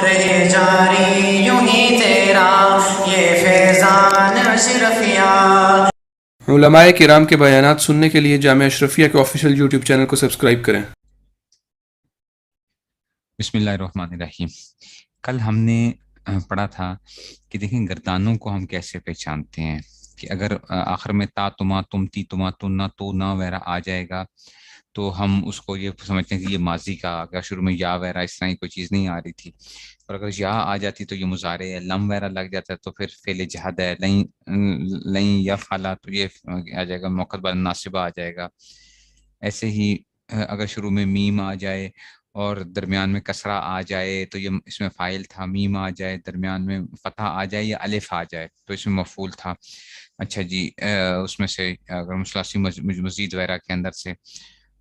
رہے جاری یوں ہی تیرا یہ فیضان اشرفیہ۔ علماء کرام کے بیانات سننے کے لیے جامعہ اشرفیہ کے آفیشیل یوٹیوب چینل کو سبسکرائب کریں۔ بسم اللہ الرحمن الرحیم۔ کل ہم نے پڑھا تھا کہ دیکھیں گردانوں کو ہم کیسے پہچانتے ہیں کہ اگر آخر میں تا تما تم تی تما تو نہ وغیرہ آ جائے گا تو ہم اس کو یہ سمجھتے ہیں کہ یہ ماضی کا آ گیا، شروع میں یا وغیرہ اس طرح کی کوئی چیز نہیں آ رہی تھی، اور اگر یا آ جاتی تو یہ مضارع ہے، لم وغیرہ لگ جاتا ہے تو پھر فعل جہد ہے، لیں یا فعلا تو یہ آ جائے گا، موقع بعد ناصبہ آ جائے گا۔ ایسے ہی اگر شروع میں میم آ جائے اور درمیان میں کسرہ آ جائے تو یہ اس میں فاعل تھا، میم آ جائے درمیان میں فتح آ جائے یا الف آ جائے تو اس میں مفعول تھا۔ اچھا جی، اس میں سے اگر مثلاثی مزید وغیرہ کے اندر سے،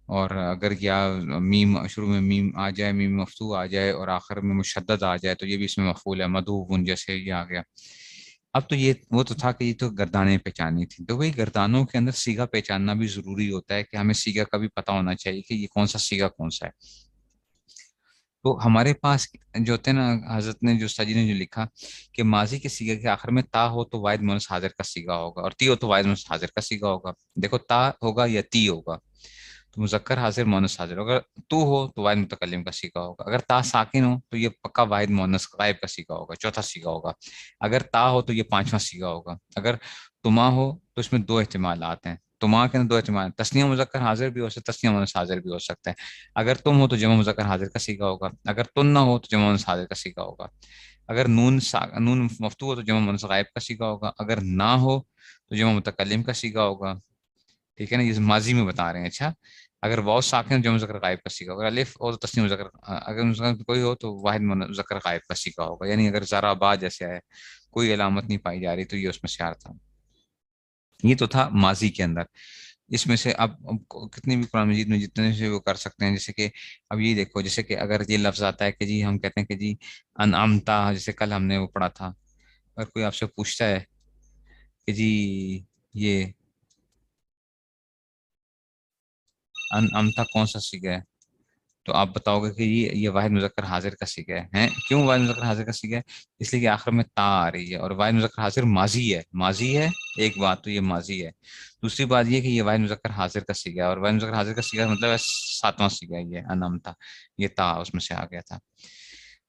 اور اگر یا میم شروع میں میم آ جائے، میم مفتوح آ جائے اور آخر میں مشدد آ جائے تو یہ بھی اس میں مفعول ہے، مدعو جیسے یہ آ گیا۔ اب تو یہ وہ تو تھا کہ یہ تو گردانیں پہچانی تھی، تو وہی گردانوں کے اندر سیگا پہچاننا بھی ضروری ہوتا ہے کہ ہمیں سیگا کا بھی پتہ ہونا چاہیے کہ یہ کون سا سیگا کون سا ہے۔ تو ہمارے پاس جو ہوتے ہیں نا، حضرت نے جو سجی نے جو لکھا کہ ماضی کے سیگا کے آخر میں تا ہو تو واحد مؤنث حاضر کا سیگا ہوگا، اور تی ہو تو واحد مؤنث حاضر کا سیگا ہوگا۔ دیکھو تا ہوگا یا تی ہوگا تو مذکر حاضر مؤنث حاضر ہوگا، اگر تو ہو تو واحد متکلم کا سیگا ہوگا، اگر تا ساکن ہو تو یہ پکا واحد مؤنث غائب کا سیگا ہوگا، چوتھا سیگا ہوگا، اگر تا ہو تو یہ پانچواں سیگا ہوگا، اگر تما ہو تو اس میں دو احتمالات ہیں، تما کے اندر دو احتمال، تسنیہ مذکر حاضر بھی ہو سکتا ہے، تسنیہ مؤنث حاضر بھی ہو سکتا ہے، اگر تم ہو تو جمع مذکر حاضر کا سیگا ہوگا، اگر تن نہ ہو تو جمع مؤنث حاضر کا سیگا ہوگا، اگر نون مفتوح ہو تو جمع مؤنث غائب کا سیگا ہوگا، اگر نہ ہو تو جمع متکلم کا سیگا ہوگا۔ ٹھیک ہے نا، یہ ماضی میں بتا رہے ہیں۔ اچھا، اگر واو ساکن جمع مذکر غائب کا سیگا ہوگا، الف ہو تو تسنیہ مذکر، اگر مذکر کوئی ہو تو واحد مذکر غائب کا سیگا ہوگا، یعنی اگر ذرا با جیسے ہے کوئی علامت نہیں پائی جا رہی تو یہ اس میں شعر تھا۔ یہ تو تھا ماضی کے اندر۔ اس میں سے اب کتنی بھی قرآن مجید میں جتنے سے وہ کر سکتے ہیں، جیسے کہ اب یہ دیکھو، جیسے کہ اگر یہ لفظ آتا ہے کہ جی ہم کہتے ہیں کہ جی انعمتا، جیسے کل ہم نے وہ پڑھا تھا، اگر کوئی آپ سے پوچھتا ہے کہ جی یہ انعمتا کون سا سیگا ہے تو آپ بتاؤ گے کہ یہ واحد مذکر حاضر کا سیگا ہے۔ کیوں واحد مذکر حاضر کا سیگا ہے؟ اس لیے کہ آخر میں تا آ رہی ہے، اور واحد مذکر حاضر ماضی ہے، ماضی ہے ایک بات تو یہ ماضی ہے، دوسری بات یہ کہ یہ واحد مذکر حاضر کا سیگا ہے، اور واحد مذکر حاضر کا سیگا مطلب ہے ساتواں سیگا ہے، یہ انعمتا، یہ تا اس میں سے آ گیا تھا۔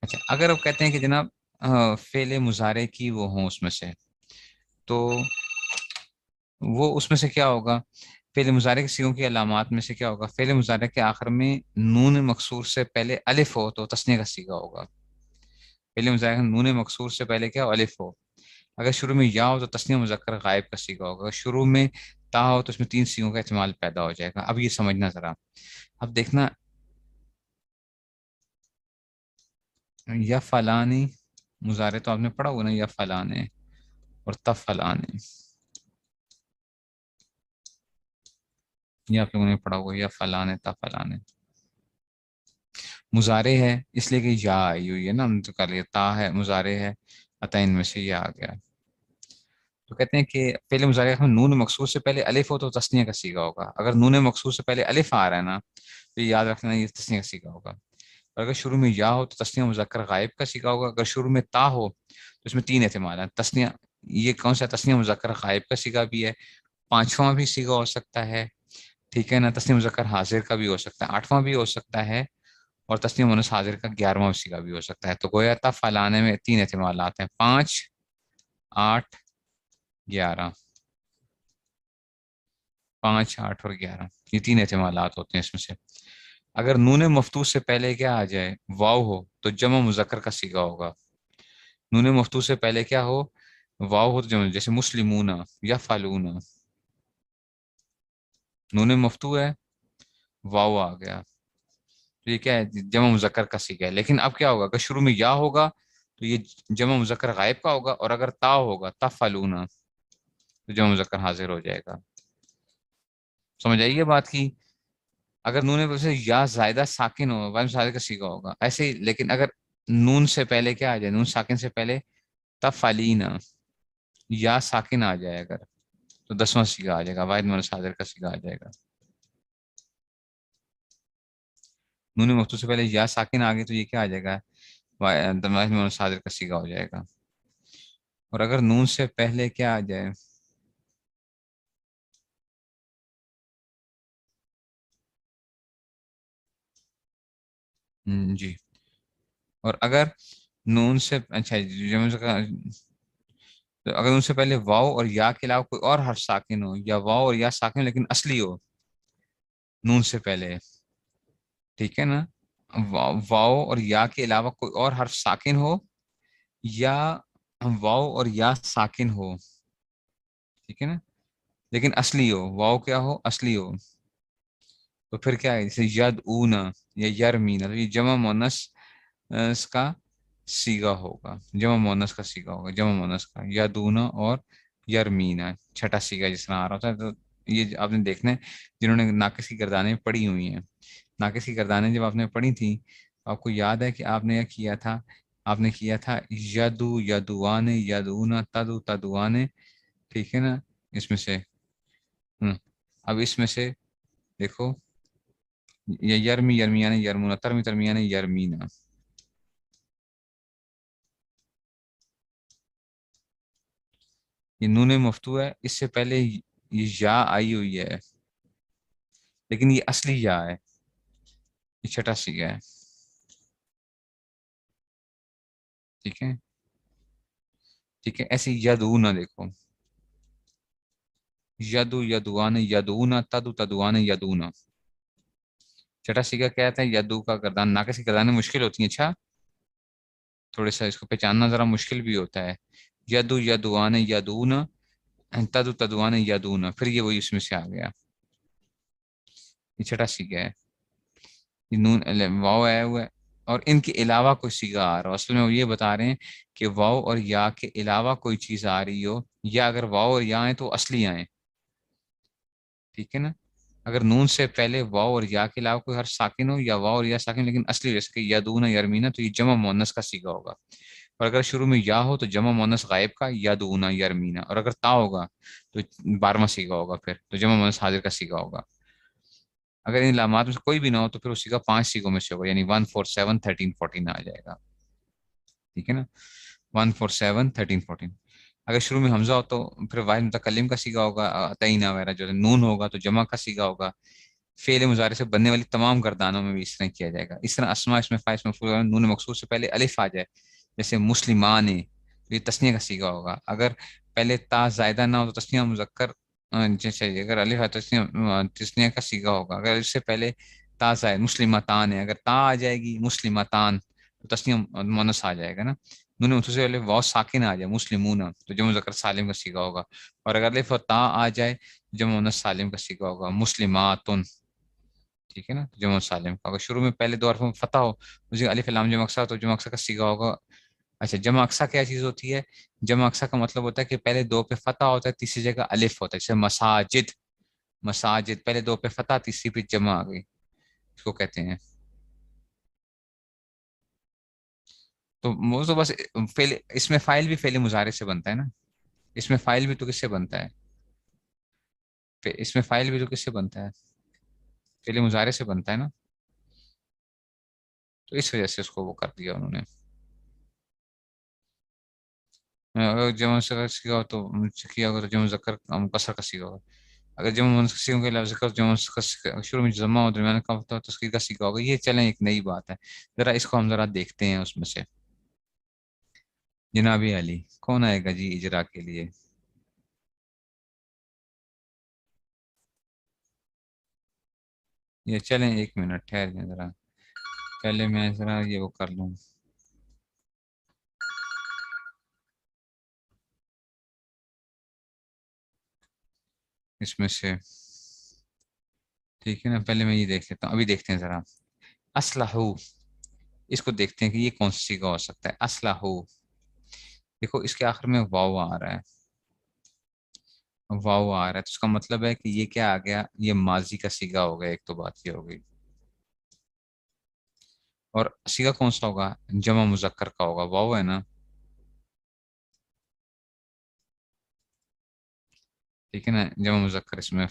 اچھا، اگر آپ کہتے ہیں کہ جناب فعل مضارع کی وہ ہوں اس میں سے، تو وہ اس میں سے کیا ہوگا؟ فعل مضارع کے سیغوں کی علامات میں سے کیا ہوگا؟ فعل مضارع کے آخر میں نون مکسور سے پہلے الف ہو تو تثنیہ کا سیغہ ہوگا۔ فعل مضارع کے نون مکسور سے پہلے کیا ہو؟ الف ہو۔ اگر شروع میں یا ہو تو تثنیہ مذکر غائب کا سیغہ ہوگا، اگر شروع میں تا ہو تو اس میں تین سیغوں کا احتمال پیدا ہو جائے گا۔ اب یہ سمجھنا ذرا، اب دیکھنا، یا فلانی مضارع تو آپ نے پڑھا ہوگا نا، یا فلانے اور تفلانے، یہ آپ لوگوں نے پڑھا ہوگا، یا فلانے تفلانے مضارع ہے اس لیے کہ یا آئی ہوئی ہے نا، ہم تو کر لیا، تا ہے مضارع ہے، عطا ان میں سے یہ آ گیا۔ تو کہتے ہیں کہ فعل مضارع میں نون مقصور سے پہلے الف ہو تو تثنیہ کا سیغہ ہوگا، اگر نون مقصور سے پہلے الف آ رہا ہے نا تو یہ یاد رکھنا یہ تثنیہ کا سیغہ ہوگا، اور اگر شروع میں یا ہو تو تثنیہ مذکر غائب کا سیغہ ہوگا، اگر شروع میں تا ہو تو اس میں تین احتمال ہیں، تثنیہ یہ کون سا؟ تثنیہ مذکر غائب کا سیغہ بھی ہے، پانچواں بھی سیغہ ہو سکتا ہے، ٹھیک ہے نا، تثنیہ مذکر حاضر کا بھی ہو سکتا ہے، آٹھواں بھی ہو سکتا ہے، اور تثنیہ مؤنث حاضر کا 11واں سیغہ بھی ہو سکتا ہے۔ تو گویا تفعلانے میں تین احتمالات ہیں، 5، 8، 11، 5، 8 اور 11، یہ تین احتمالات ہوتے ہیں اس میں سے۔ اگر نون مفتوح سے پہلے کیا آ جائے؟ واو ہو تو جمع مذکر کا سیغہ ہوگا، نون مفتوح سے پہلے کیا ہو؟ واو ہو تو جمع، جیسے مسلمون یا فالون، نون مفتوح ہے واو آ گیا تو یہ کیا ہے؟ جمع مذکر کا سیغہ ہے۔ لیکن اب کیا ہوگا؟ اگر شروع میں یا ہوگا تو یہ جمع مذکر غائب کا ہوگا، اور اگر تا ہوگا تفعلون تو جمع مذکر حاضر ہو جائے گا۔ سمجھ آئیے بات کی؟ اگر نون سے یا زائدہ ساکن ہو واحد مصادر کا سیغہ ہوگا ایسے ہی، لیکن اگر نون سے پہلے کیا آ جائے؟ نون ساکن سے پہلے تفعلین، یا ساکن آ جائے اگر تو 10واں سیغہ آ جائے گا، واحد مصادر کا سیغہ آ جائے گا۔ نون مفتوح سے پہلے یا ساکن آ گئی تو یہ کیا آ جائے گا؟ دماغ میں صادر کا سیگا ہو جائے گا. اور اگر نون سے پہلے کیا آ جائے، جی، اور اگر نون سے اچھا تو اگر ان سے پہلے واو اور یا کے علاوہ کوئی اور حرف ساکن ہو، یا واو اور یا ساکن ہو لیکن اصلی ہو نون سے پہلے، ٹھیک ہے نا، واو اور یا کے علاوہ کوئی اور حرف ساکن ہو، یا واو اور یا ساکن ہو، ٹھیک ہے نا، لیکن اصلی ہو، واو کیا ہو، اصلی ہو، تو پھر کیا ہے، جیسے ید اونا یا یرمینا، تو یہ جمع مونس اس کا سیگا ہوگا، جمع مونس کا سیگا ہوگا، جمع مونس کا یدونا اور یرمینا، چھٹا سیگا جس طرح آ رہا ہوتا ہے. تو یہ آپ نے دیکھنا ہے جنہوں نے ناقص کی گردانیں پڑھی ہوئی ہیں، ناقص کی گردانیں جب آپ نے پڑھی تھیں تو آپ کو یاد ہے کہ آپ نے یہ کیا تھا، آپ نے کیا تھا یدو یدوانے یدونا تدو تدوانے، ٹھیک ہے نا، اس میں سے اب اس میں سے دیکھو، یا یرمی یرمیانے یرمونا، ترمی ترمیانے یرمینا، یہ نون مفتوح ہے، اس سے پہلے یہ یا آئی ہوئی ہے لیکن یہ اصلی یا ہے، یہ چھٹا سیگا ہے، ٹھیک ہے، ٹھیک ہے. ایسے یدونا دیکھو، یدو یدوانے یدونا تدو تدوانے یدونا، چھٹا سیگا کیا ہے، یدو کا گردان، ناقص کی گردانیں مشکل ہوتی ہیں، اچھا تھوڑے سا اس کو پہچاننا ذرا مشکل بھی ہوتا ہے. یدو یدوانے یدونا تدو تدوانے یدونا، پھر یہ وہی اس میں سے آ گیا، یہ چھٹا سیگا ہے، یہ نون واو آیا ہوا ہے، اور ان کے علاوہ کوئی سیگا آ رہا ہو. اصل میں وہ یہ بتا رہے ہیں کہ واو اور یا کے علاوہ کوئی چیز آ رہی ہو، یا اگر واو اور یا آئیں تو اصلی آئیں، ٹھیک ہے نا. اگر نون سے پہلے واو اور یا کے علاوہ کوئی حرف ساکن ہو، یا واو اور یا ساکن لیکن اصلی، جیسے کہ یدونا یرمینا، تو یہ جمع مؤنث کا سیگا ہوگا. اور اگر شروع میں یا ہو تو جمع مؤنث غائب کا یدونا یرمینا، اور اگر تا ہوگا تو 12واں سیگا ہوگا، پھر تو جمع مؤنث حاضر کا سیگا ہوگا. اگر ان علامات میں سے کوئی بھی نہ ہو تو پھر اسی کا 5 سیگوں میں سے ہوگا، یعنی 1 4 7 13 14 آ جائے گا، ٹھیک ہے نا، 1 4 7 13 14. اگر شروع میں حمزہ ہو تو پھر واحد متکلم کا سیگا ہوگا، تعینہ وغیرہ جو ہے، نون ہوگا تو جمع کا سیگا ہوگا. فعل مضارع سے بننے والی تمام گردانوں میں بھی اس طرح کیا جائے گا. اس طرح اسماء، اسم فاعل، اسم مفعول، نون مقصور سے پہلے الف آ جائے، جیسے مسلمان، تو یہ تسنیہ کا سیگا ہوگا. اگر پہلے تا زائدہ نہ ہو تو تسنیہ مذکر، جیسے اگر الف ہے تو تسنیہ کا سیگا ہوگا. اگر اس سے پہلے تا زائد، مسلمتان ہے، اگر تا آ جائے گی مسلمتان تو تسنیہ مونس آ جائے گا نا. نون مقصور سے پہلے واو ساکن آ جائے، مسلمون، تو جمع مذکر سالم کا سیگا ہوگا. اور اگر الف اور تا آ جائے جمع مؤنث سالم کا سیگا ہوگا، مسلماتن، ٹھیک ہے نا، جمع سالم کا. اگر شروع میں پہلے دو حرفوں میں فتح ہو، اسی الف لام جمع اکثر، تو جمع اکثر کا سیگا ہوگا. اچھا، جمع اکثر کیا چیز ہوتی ہے؟ جمع اکثر کا مطلب ہوتا ہے کہ پہلے دو پہ فتح ہوتا ہے، تیسری جگہ الف ہوتا ہے، جیسے مساجد، مساجد پہلے دو پہ فتح، تیسری پہ جمع آ گئی، اس کو کہتے ہیں. تو وہ تو بس فعل، اس میں فاعل بھی فعل مضارع سے بنتا ہے نا، اس میں فاعل بھی تو کس سے بنتا ہے، اس میں فاعل بھی تو کس سے بنتا ہے، فعل مضارع سے بنتا ہے نا. تو اس وجہ سے اس کو وہ کر دیا انہوں نے. اگر جمع سے سیکھا ہو تو کیا ہوگا، تو جمع مذکر مقصر کا سیکھا ہوگا. اگر جمع مؤنث سیکھوں کے لفظ کا جمع شروع میں جمع ہو، درمیان کا ہوتا ہے، تذکیر کا سیکھا ہوگا. یہ چلیں ایک نئی بات ہے، ذرا اس کو ہم ذرا دیکھتے ہیں. اس میں سے جناب علی کون آئے گا جی اجرا کے لیے؟ یہ چلیں 1 منٹ ٹھہر جائیں ذرا، پہلے میں ذرا یہ وہ کر لوں. اس میں سے ٹھیک ہے نا، پہلے میں یہ دیکھ لیتا ہوں، ابھی دیکھتے ہیں ذرا. اسلحو، اس کو دیکھتے ہیں کہ یہ کون سی سیگا ہو سکتا ہے. اسلحو، دیکھو اس کے آخر میں واو آ رہا ہے، واو آ رہا ہے، تو اس کا مطلب ہے کہ یہ کیا آ گیا، یہ ماضی کا سیگا ہو گیا. ایک تو بات یہ ہو گئی. اور سیگا کون سا ہوگا؟ جمع مذکر کا ہوگا، واو ہے نا، ٹھیک ہے نا، جمع مذکر اس میں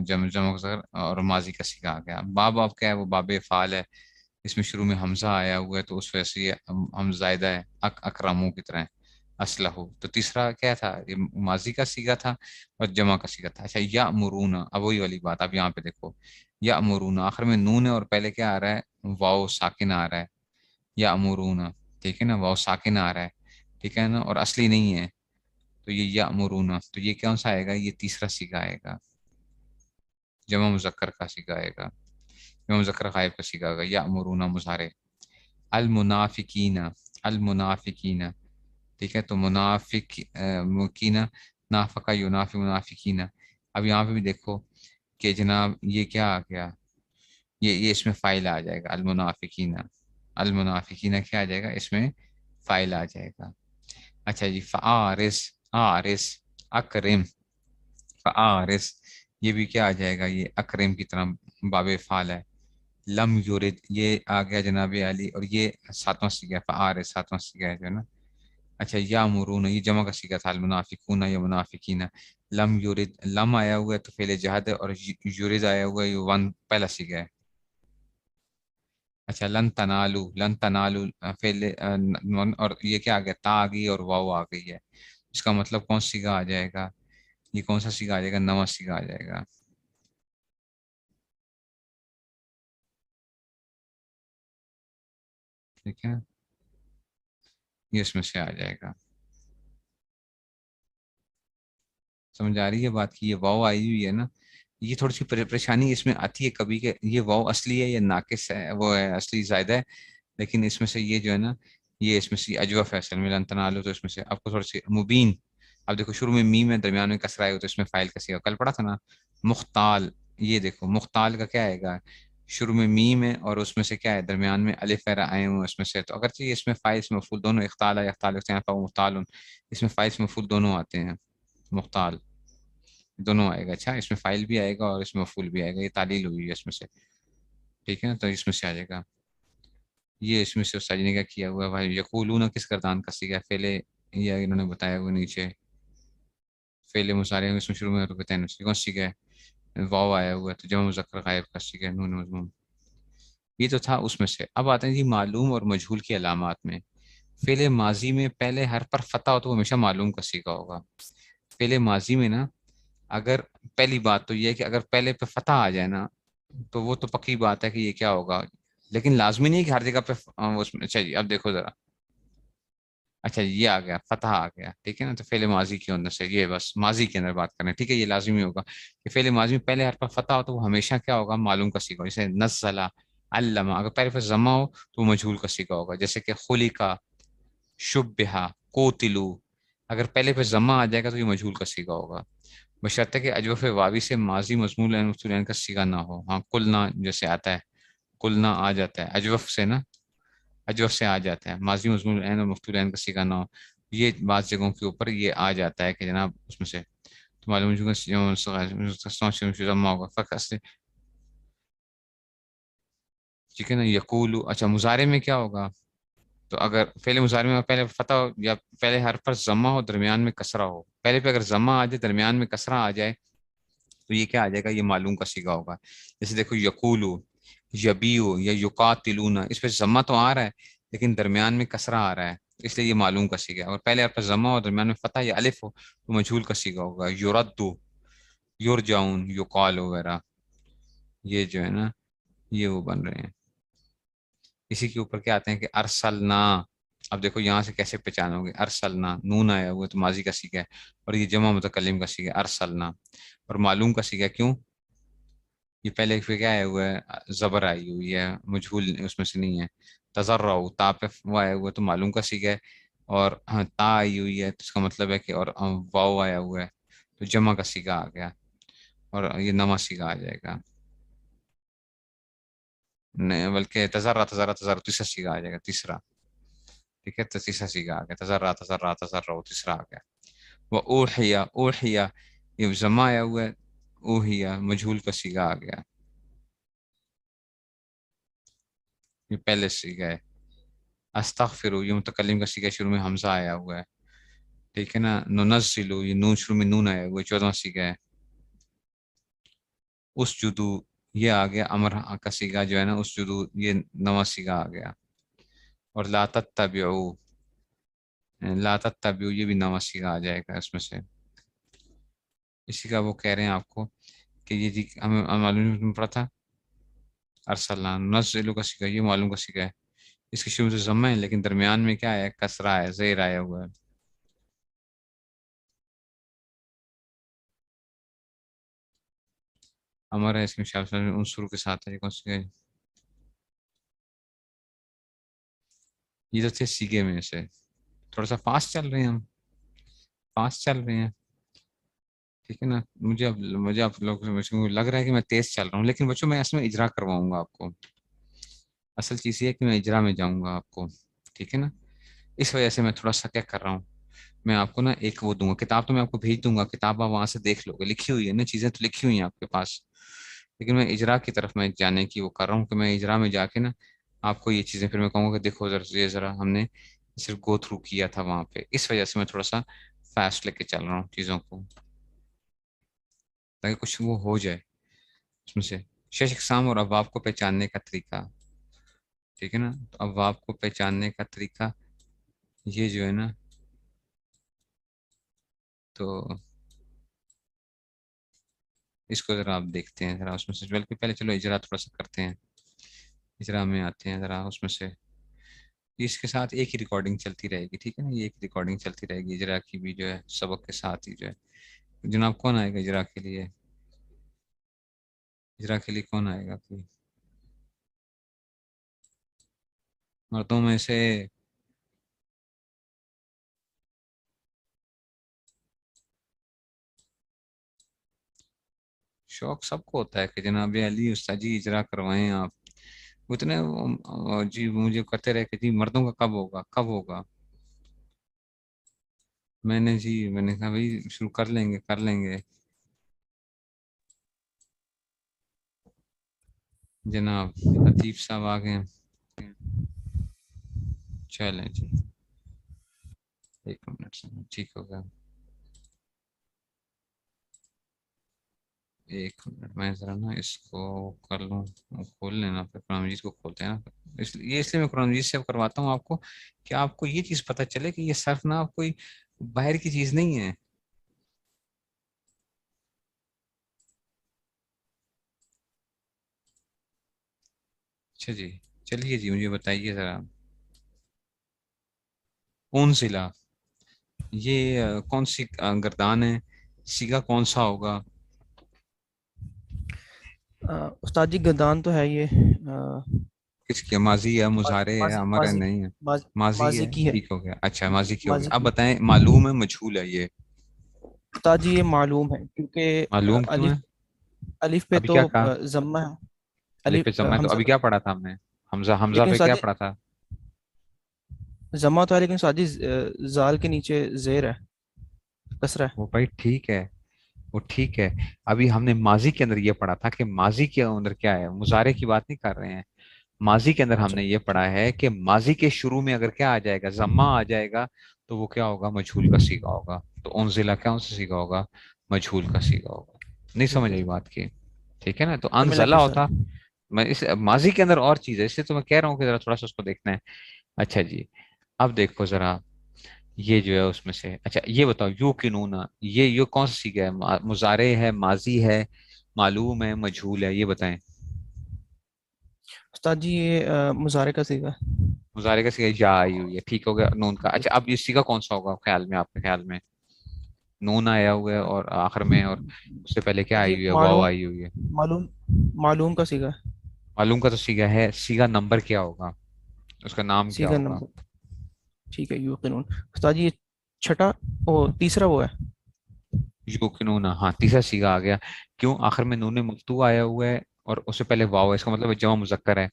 جمع مذکر اور ماضی کا سیگا آ گیا. باب کیا ہے، وہ باب فعال ہے، اس میں شروع میں حمزہ آیا ہوا ہے تو اس وجہ سے یہ ہم زائدہ ہے، اکرموں کی طرح اسلحو. تو تیسرا کیا تھا؟ یہ ماضی کا صیغہ تھا اور جمع کا صیغہ تھا. اچھا یا مرون، اب وہی والی بات، اب یہاں پہ دیکھو یا مرون آخر میں نون ہے اور پہلے کیا آ رہا ہے؟ واو ساکن آ رہا ہے. یا مرون، ٹھیک ہے نا، واو ساکن آ رہا ہے، ٹھیک ہے نا، اور اصلی نہیں ہے. تو یہ یا مرون، تو یہ کون سا آئے گا؟ یہ تیسرا صیغہ آئے گا، جمع مذکر کا صیغہ آئے گا، جمع مذکر غائب کا صیغہ آئے گا. یا مرون مظاہرے. المنافقین، المنافقین، ٹھیک ہے. تو منافق مکینہ، نافقہ ینافق منافقین. اب یہاں پہ بھی دیکھو کہ جناب یہ کیا آ گیا؟ یہ اس میں فائل آ جائے گا. المنافقین، المنافقین کیا آ جائے گا؟ اس میں فائل آ جائے گا. اچھا جی، فعارس، عارس، اکرم، فعارس، یہ بھی کیا آ جائے گا؟ یہ اکرم کی طرح باب فعال ہے. لم یورد، یہ آ گیا جناب علی، اور یہ ساتواں صیغہ ہے، فعارس ساتواں صیغہ ہے جو ہے نا. اچھا یا مرون، یہ جمع کا صیغہ تھا، المنافقون یا منافقین. لم یورد، لم آیا ہوا ہے تو فعل جہاد ہے، اور یورد آیا ہوا ہے، یہ ون پہلا صیغہ ہے. اچھا لن تنالو، لن تنالو فعل اور یہ کیا آ گیا؟ تا آ گئی اور واو آ گئی ہے. اس کا مطلب کون صیغہ آ جائے گا؟ یہ کون سا صیغہ آ جائے گا؟ نواں صیغہ آ جائے گا. ٹھیک ہے، یہ اس میں سے آ جائے گا. سمجھ آ رہی ہے بات کی؟ یہ واو آئی ہوئی ہے نا، یہ تھوڑی سی پریشانی اس میں آتی ہے کبھی کہ یہ واو اصلی ہے یا ناقص ہے، وہ ہے اصلی زائدہ ہے. لیکن اس میں سے یہ جو ہے نا، یہ اس میں سے اجوف ہے اصل میں، لن تنالو. تو اس میں سے آپ کو تھوڑی سی مبین. اب دیکھو شروع میں میم ہے، درمیان میں کسرہ ہے، تو اس میں فائل کسی کل پڑھا تھا نا. مختال، یہ دیکھو مختال کا کیا آئے گا؟ شروع میں میم ہے اور اس میں سے کیا ہے؟ درمیان میں الف ہے آئے ہوں اس میں سے. تو اگرچہ اس میں فائل اس مفعول دونوں، اختال ہے، اختال مختال، اس میں فائل اس مفعول دونوں آتے ہیں، مختال دونوں آئے گا. اچھا، اس میں فائل بھی آئے گا اور اس میں مفعول بھی آئے گا، یہ تعلیل ہوئی ہے اس میں سے. ٹھیک ہے، تو اس میں سے آ جائے گا. یہ اس میں سے استاد جی نے کیا کیا ہوا ہے بھائی؟ یقولون کس گردان کا صیغہ ہے؟ فعل، یہ انہوں نے بتایا ہوا نیچے، فعل مضارع میں اس میں شروع میں رکھتے ہیں، کون صیغہ ہے؟ واو آیا ہوا ہے، تو جمع مذکر غائب کا صیغہ ہے، نون مضموم. یہ تو تھا اس میں سے. اب آتے ہیں جی معلوم اور مجہول کی علامات میں. فعل ماضی میں پہلے حرف پر فتح ہو تو وہ ہمیشہ معلوم کا صیغہ ہوگا. فعل ماضی میں نا، اگر پہلی بات تو یہ ہے کہ اگر پہلے پہ فتح آ جائے نا تو وہ تو پکی بات ہے کہ یہ کیا ہوگا. لیکن لازمی نہیں ہے کہ ہر جگہ پہ اس میں. اچھا جی اب دیکھو ذرا، اچھا یہ آ گیا، فتح آ گیا، ٹھیک ہے نا. تو فعل ماضی کے اندر سے یہ بس ماضی کے اندر بات کریں، ٹھیک ہے. یہ لازمی ہوگا کہ فعل ماضی میں پہلے حرف پر فتح ہو تو وہ ہمیشہ کیا ہوگا؟ معلوم کا صیغہ. جیسے نزلہ، علمہ، اگر پہلے پہ ضمہ ہو تو وہ مجہول کا صیغہ ہوگا. جیسے کہ خلقہ، شبہہ، قوتلو، اگر پہلے پہ ضمہ آ جائے گا تو یہ مجہول کا صیغہ ہوگا، بشرطے کہ اجوف واوی سے ماضی مضمون لین مفتول لین کا صیغہ نہ ہو. ہاں قلنا جیسے آتا ہے، قلنا آ جاتا ہے اجوف سے نا، اجوف سے آ جاتا ہے. ماضی مضمون لین اور مفتول لین کا صیغہ نہ ہو، یہ بعض جگہوں کے اوپر یہ آ جاتا ہے کہ جناب اس میں سے تو معلوم ہوگا فقط سے. ٹھیک ہے نا. یقول، اچھا مضارع میں کیا ہوگا؟ تو اگر فعل مضارع میں پہلے فتح ہو یا پہلے حرف پر ضمہ ہو درمیان میں کسرہ ہو، پہلے پہ اگر ضمہ آ جائے درمیان میں کسرہ آ جائے تو یہ کیا آ جائے گا؟ یہ معلوم کا صیغہ ہوگا. جیسے دیکھو یقولو، یبیو یا یقاتلون، اس پہ ضمہ تو آ رہا ہے لیکن درمیان میں کسرہ آ رہا ہے، اس لیے یہ معلوم کا صیغہ ہے. اور پہلے حرف پر ضمہ ہو درمیان میں فتح یا الف ہو تو مجہول کا صیغہ ہوگا. یردو، یرجعون، یقال وغیرہ، یہ جو ہے نا یہ وہ بن رہے ہیں. اسی کے اوپر کیا آتے ہیں کہ ارسلنا. اب دیکھو یہاں سے کیسے پہچانو گے؟ ارسلنا، نون آیا ہوا ہے تو ماضی کا صیغہ ہے اور یہ جمع متکلم کا صیغہ ہے ارسلنا. اور معلوم کا صیغہ کیوں؟ یہ پہلے پہ کیا آیا ہوا ہے؟ زبر آئی ہوئی ہے، مجہول اس میں سے نہیں ہے. تذرع، تا پہ وہ آیا ہوا ہے تو معلوم کا صیغہ ہے. اور تا آئی ہوئی ہے تو اس کا مطلب ہے کہ، اور واو آیا ہوا ہے تو جمع کا صیغہ آ گیا اور یہ نواں صیغہ آ جائے گا. نہیں بلکہ تذرع، تذرع، تذرع تیسرا صیغہ آ جائے گا، تیسرا. ٹھیک ہے، تو تیسرا صیغہ آ گیا، تذرع، تذرع، تذرع، تیسرا آ گیا. وہ اوحیا، اوحیا، یہ جمع آیا ہوا ہے، اوحیا مجہول کا صیغہ آ گیا، یہ پہلے صیغہ ہے. استغفروا، یہ متکلم کا صیغہ، شروع میں حمزہ آیا ہوا ہے، ٹھیک ہے نا. ننزلوا، یہ نون شروع میں نون آیا ہوا ہے، 14واں صیغہ ہے. اسجدوا، یہ آ گیا امر کا سیگا جو ہے نا اسجدو، یہ نواں سیگا آ گیا. اور لا تتبعوا، لا تتبعوا یہ بھی نواں سیگا آ جائے گا اس میں سے. اسی کا وہ کہہ رہے ہیں آپ کو کہ یہ جی ہمیں معلوم پڑا تھا ارسلنا نزلو کا سیگا، یہ معلوم کا سیگا ہے. اس کی شروع سے ضمہ ہے لیکن درمیان میں کیا ہے، کسرہ ہے، زیر آیا ہوا ہے. ہمارا اس میں شاف عنصر کے ساتھ ہے. یہ کون سی ہے؟ یہ تو تھے سیگے میں سے. تھوڑا سا فاسٹ چل رہے ہیں ہم، فاسٹ چل رہے ہیں، ٹھیک ہے نا. مجھے آپ لوگ مجھے لگ رہا ہے کہ میں تیز چل رہا ہوں، لیکن بچوں میں اس میں اجرا کرواؤں گا آپ کو. اصل چیز یہ ہے کہ میں اجرا میں جاؤں گا آپ کو، ٹھیک ہے نا. اس وجہ سے میں تھوڑا سا کیا کر رہا ہوں، میں آپ کو نا ایک وہ دوں گا کتاب، تو میں آپ کو بھیج دوں گا کتاب، آپ وہاں سے دیکھ لو گے، لکھی ہوئی ہے نا چیزیں تو لکھی ہوئی ہیں آپ کے پاس. لیکن میں اجرا کی طرف میں جانے کی وہ کر رہا ہوں کہ میں اجرا میں جا کے نا آپ کو یہ چیزیں پھر میں کہوں گا کہ دیکھو یہ ذرا ہم نے صرف گو تھرو کیا تھا وہاں پہ. اس وجہ سے میں تھوڑا سا فاسٹ لے کے چل رہا ہوں چیزوں کو، تاکہ کچھ وہ ہو جائے اس میں سے. شش اقسام اور ابواب کو پہچاننے کا طریقہ، ٹھیک ہے نا. تو ابواب کو پہچاننے کا طریقہ یہ جو ہے نا، تو اس کو ذرا آپ دیکھتے ہیں ذرا اس میں سے، بلکہ پہلے چلو اجرا تھوڑا سا کرتے ہیں. اجرا میں آتے ہیں ذرا اس میں سے. اس کے ساتھ ایک ہی ریکارڈنگ چلتی رہے گی، ٹھیک ہے نا. یہ ایک ریکارڈنگ چلتی رہے گی اجرا کی بھی جو ہے، سبق کے ساتھ ہی جو ہے. جناب کون آئے گا اجرا کے لیے؟ اجرا کے لیے کون آئے گا کوئی مردوں میں سے؟ شوق سب کو ہوتا ہے کہ جناب علی استاد جی اجرا کروائیں آپ. اتنے جی مجھے کرتے رہے کہ جی مردوں کا کب ہوگا کب ہوگا. میں نے کہا بھائی شروع کر لیں گے کر لیں گے. جناب لطیف صاحب آ گئے ہیں. چلیں جی ایک منٹ سے ٹھیک ہوگا. ایک منٹ میں ذرا نا اس کو کر لوں، کھول لینا پھر قرآن مجید کو کھولتے ہیں نا. اس لیے میں قرآن مجید سے کرواتا ہوں آپ کو کہ آپ کو یہ چیز پتہ چلے کہ یہ صرف نا کوئی باہر کی چیز نہیں ہے. اچھا جی چلیے جی مجھے بتائیے ذرا. کون ضلع یہ کون سی گردان ہے، سیگا کون سا ہوگا؟ استاد جی گردان تو ہے یہ کس کی ماضی ہے، مضارع ہے، ماضی امر ہے؟ ماضی نہیں ہے ماضی ماضی ماضی ہے، کی ہے، ٹھیک ہو گیا. اچھا ماضی کی ہوگی. ماضی اب کی. بتائیں معلوم ہے مجھول ہے یہ؟ استاد جی یہ معلوم ہے کیونکہ معلوم کیوں ہے؟ الف الف پہ ابھی تو کیا کہا؟ ضمہ ہے. الف پہ الف ضمہ ہے، تو حمزہ ابھی پہ، کیا پڑھا تھا ہم نے؟ حمزہ لیکن پہ استاد کیا جی پڑھا تھا؟ ضمہ تو ہے لیکن استاد جی زال کے نیچے زیر ہے، کسرہ ہے. وہ بھائی ٹھیک ہے، وہ ٹھیک ہے. ابھی ہم نے ماضی کے اندر یہ پڑھا تھا کہ ماضی کے اندر کیا ہے، مضارع کی بات نہیں کر رہے ہیں. ماضی کے اندر ہم اچھا نے یہ ٹھیک. پڑھا ہے کہ ماضی کے شروع میں اگر کیا آ جائے گا، ضمہ آ جائے گا، تو وہ کیا ہوگا، مجھول کا سیگا ہوگا. تو انزلہ کیا سے سیگا ہوگا، مجھول کا سیگا ہوگا. نہیں ٹھیک سمجھ ہے آئی سر، بات کی؟ ٹھیک ہے نا. تو سمجھ لگ انزلہ گیا سر. ہوتا، میں اس ماضی کے اندر اور چیز ہے، اس لیے تو میں کہہ رہا ہوں کہ ذرا تھوڑا سا اس کو دیکھنا ہے. اچھا جی اب دیکھو ذرا یہ جو ہے اس میں سے. اچھا یہ بتاؤ یو کنون، یہ کون سا سیگا ہے، مضارع ہے، ماضی ہے، معلوم ہے، مجھول ہے؟ یہ بتائیں. استاد جی یہ مضارع کا سیگا ہے. مضارع کا سیگا یا آئی ہوئی ہے، ٹھیک ہو گیا نون کا. جی. اچھا اب یہ سیگا کون سا ہوگا خیال میں، آپ کے خیال میں؟ نون آیا ہوا ہے اور آخر میں، اور اس سے پہلے کیا استاد آئی جی ہوئی ہے، واو معلوم آئی ہوئی ہے. معلوم معلوم کا سیگا ہے. معلوم کا تو سیگا ہے، سیگا نمبر کیا ہوگا، اس کا نام کیا سیگا ہوگا؟ نمبر ٹھیک ہے یوقنون. استاد جی یہ چھٹا وہ تیسرا وہ ہے. یوکنون، ہاں تیسرا سیگا آ گیا. کیوں؟ آخر میں نون مفتوح آیا ہوا ہے اور اس سے پہلے واو ہے، اس کا مطلب ہے جمع مذکر ہے.